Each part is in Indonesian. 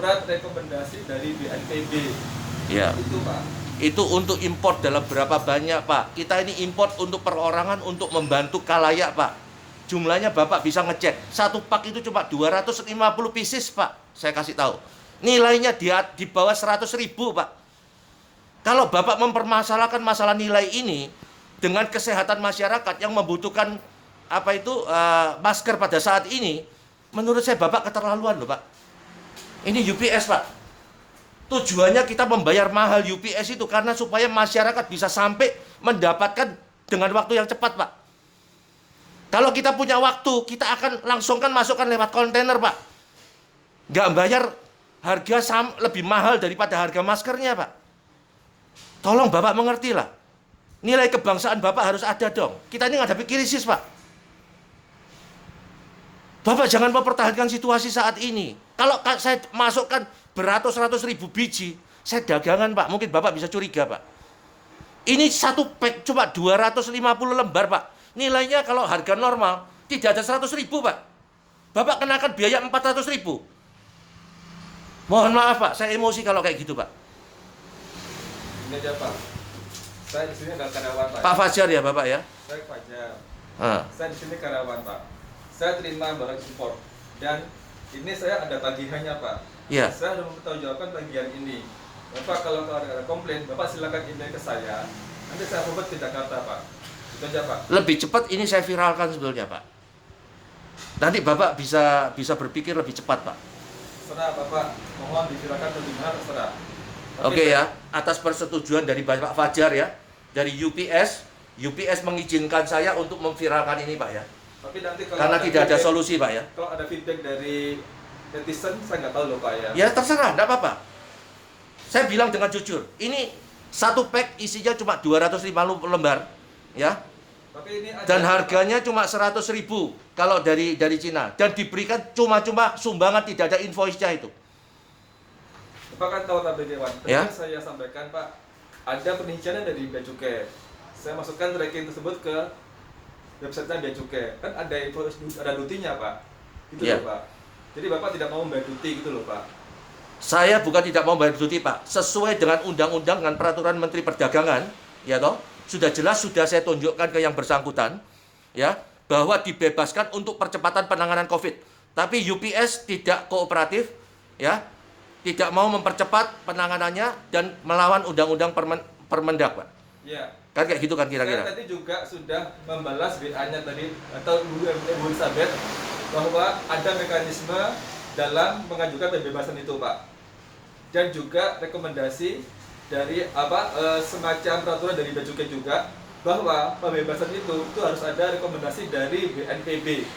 surat rekomendasi dari BNPB. Ya. Itu Pak. Itu untuk import dalam berapa banyak Pak? Kita ini import untuk perorangan untuk membantu khalayak Pak. Jumlahnya Bapak bisa ngecek. Satu pak itu cuma 250 pieces Pak. Saya kasih tahu. Nilainya di bawah 100.000 Pak. Kalau Bapak mempermasalahkan masalah nilai ini dengan kesehatan masyarakat yang membutuhkan masker pada saat ini, menurut saya Bapak keterlaluan loh Pak. Ini UPS Pak. Tujuannya kita membayar mahal UPS itu karena supaya masyarakat bisa sampai mendapatkan dengan waktu yang cepat Pak. Kalau kita punya waktu, kita akan langsungkan masukkan lewat kontainer Pak. Nggak bayar harga lebih mahal daripada harga maskernya Pak. Tolong Bapak mengerti lah. Nilai kebangsaan Bapak harus ada dong. Kita ini menghadapi krisis Pak. Bapak jangan mempertahankan situasi saat ini. Kalau saya masukkan beratus-ratus ribu biji, saya dagangan Pak. Mungkin Bapak bisa curiga Pak. Ini satu pack cuma 250 lembar Pak. Nilainya kalau harga normal tidak ada 100.000 Pak. Bapak kenakan biaya 400.000. Mohon maaf Pak, saya emosi kalau kayak gitu Pak. Ini aja Pak. Saya di sini adalah karyawan Pak. Pak Fajar ya Bapak ya? Saya Fajar. Ah. Saya di sini karyawan Pak. Saya terima barang impor dan ini saya ada tagihannya Pak. Iya. Saya sudah mempertanggungjawabkan tagihan ini. Bapak kalau ada komplain, Bapak silakan email ke saya. Nanti saya forward ke Jakarta Pak. Itu aja Pak. Lebih cepat ini saya viralkan sebetulnya Pak. Nanti Bapak bisa berpikir lebih cepat Pak. Terserah Bapak, mohon diviralkan ke dimana terserah. Oke ya, atas persetujuan dari Bapak Fajar ya, dari UPS mengizinkan saya untuk memviralkan ini Pak ya. Tapi nanti kalau Karena tidak ada solusi Pak ya. Kalau ada feedback dari netizen, saya nggak tahu loh Pak ya. Ya terserah, enggak apa-apa. Saya bilang dengan jujur, ini satu pack isinya cuma 250 lembar, ya. Tapi ini ada Dan harganya cuma 100.000 kalau dari Cina. Dan diberikan cuma-cuma sumbangan, tidak ada invoice-nya itu. Bapak kan tahu Pak Dewan. Tadi Ya. saya sampaikan Pak, ada perincian dari Bea Cukai. Saya masukkan tracking tersebut ke website-nya Bea Cukai. Kan ada dutinya Pak. Gitu Ya. loh Pak. Jadi Bapak tidak mau membayar duti gitu loh Pak. Saya bukan tidak mau bayar duti Pak, sesuai dengan undang-undang dengan peraturan Menteri Perdagangan, ya toh, sudah jelas sudah saya tunjukkan ke yang bersangkutan, ya, bahwa dibebaskan untuk percepatan penanganan COVID. Tapi UPS tidak kooperatif, ya, tidak mau mempercepat penanganannya dan melawan undang-undang Permendak Pak. Iya. Kan kayak gitu kan kira-kira. Saya tadi juga sudah membalas WA-nya tadi atau Bu Elizabeth bahwa ada mekanisme dalam mengajukan pembebasan itu Pak, dan juga rekomendasi dari semacam peraturan dari Bea Cukai juga bahwa pembebasan itu harus ada rekomendasi dari BNPB.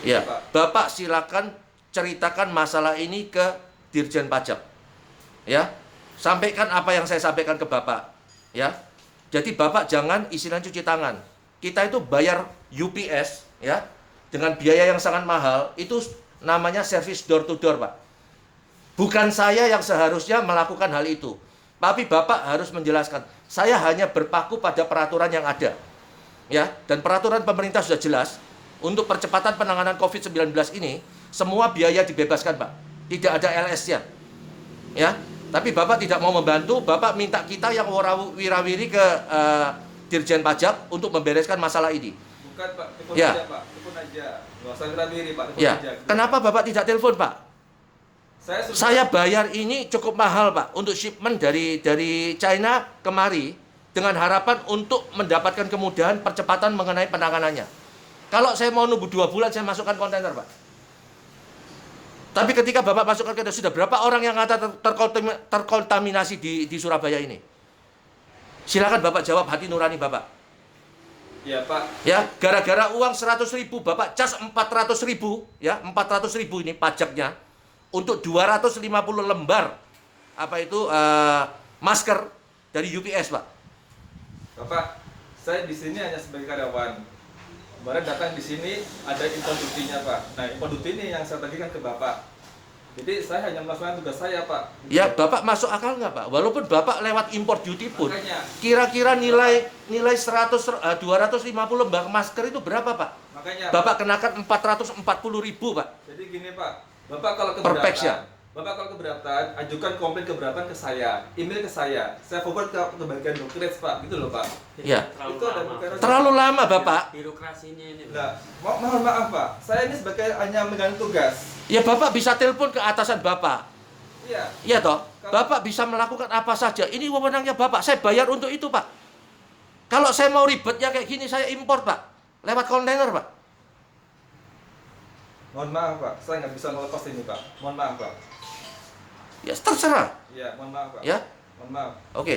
Ya, Pak. Bapak silakan ceritakan masalah ini ke Dirjen Pajak, ya, sampaikan apa yang saya sampaikan ke Bapak, ya. Jadi Bapak jangan istilahnya cuci tangan. Kita itu bayar UPS, ya, dengan biaya yang sangat mahal, itu namanya service door to door Pak. Bukan saya yang seharusnya melakukan hal itu. Tapi Bapak harus menjelaskan, saya hanya berpaku pada peraturan yang ada. Ya, dan peraturan pemerintah sudah jelas, untuk percepatan penanganan COVID-19 ini, semua biaya dibebaskan Pak. Tidak ada LS-nya. Ya, tapi Bapak tidak mau membantu, Bapak minta kita yang wirawiri ke Dirjen Pajak untuk membereskan masalah ini. Bukan Pak, telepon Ya. aja Pak, telepon aja. Nggak usah wirawiri Pak, telepon Ya, aja. kenapa Bapak tidak telepon Pak? Saya Saya bayar ini cukup mahal Pak untuk shipment dari China kemari dengan harapan untuk mendapatkan kemudahan percepatan mengenai penanganannya. Kalau saya mau nunggu 2 bulan saya masukkan kontainer Pak. Tapi ketika Bapak masukkan kontainer, sudah berapa orang yang terkontaminasi di Surabaya ini? Silakan Bapak jawab hati nurani Bapak. Ya Pak. Ya, gara-gara uang 100.000 Bapak cas 400.000, ya, 400.000 ini pajaknya untuk 250 lembar masker dari UPS Pak. Bapak, saya di sini hanya sebagai karyawan. Kemarin datang di sini ada impor dutinya Pak. Nah, impor duti ini yang saya tagihkan ke Bapak. Jadi saya hanya melaksanakan tugas saya Pak. Ya, Bapak masuk akal nggak Pak? Walaupun Bapak lewat impor duty pun, Makanya. kira-kira nilai 250 lembar masker itu berapa Pak? Makanya Bapak kenakan 440.000 Pak. Jadi gini Pak, Bapak kalau Per pack ya? keberatan, Bapak kalau keberatan, ajukan komplain keberatan ke saya, email ke saya forward ke bagian brokerage Pak, gitu loh Pak. Iya. Itu ada mekanisme. Terlalu lama, Bapak. Birokrasinya ini. Nah, mohon maaf Pak, saya ini sebagai hanya megang tugas. Ya, Bapak bisa telepon ke atasan Bapak. Iya. Iya toh? Bapak bisa melakukan apa saja. Ini wewenangnya Bapak. Saya bayar untuk itu, Pak. Kalau saya mau ribetnya kayak gini, saya impor, Pak. Lewat kontainer, Pak. Mohon maaf Pak, saya nggak bisa melepas ini Pak. Mohon maaf Pak. Ya, terserah. Iya, mohon maaf Pak. Ya, Mohon maaf. oke.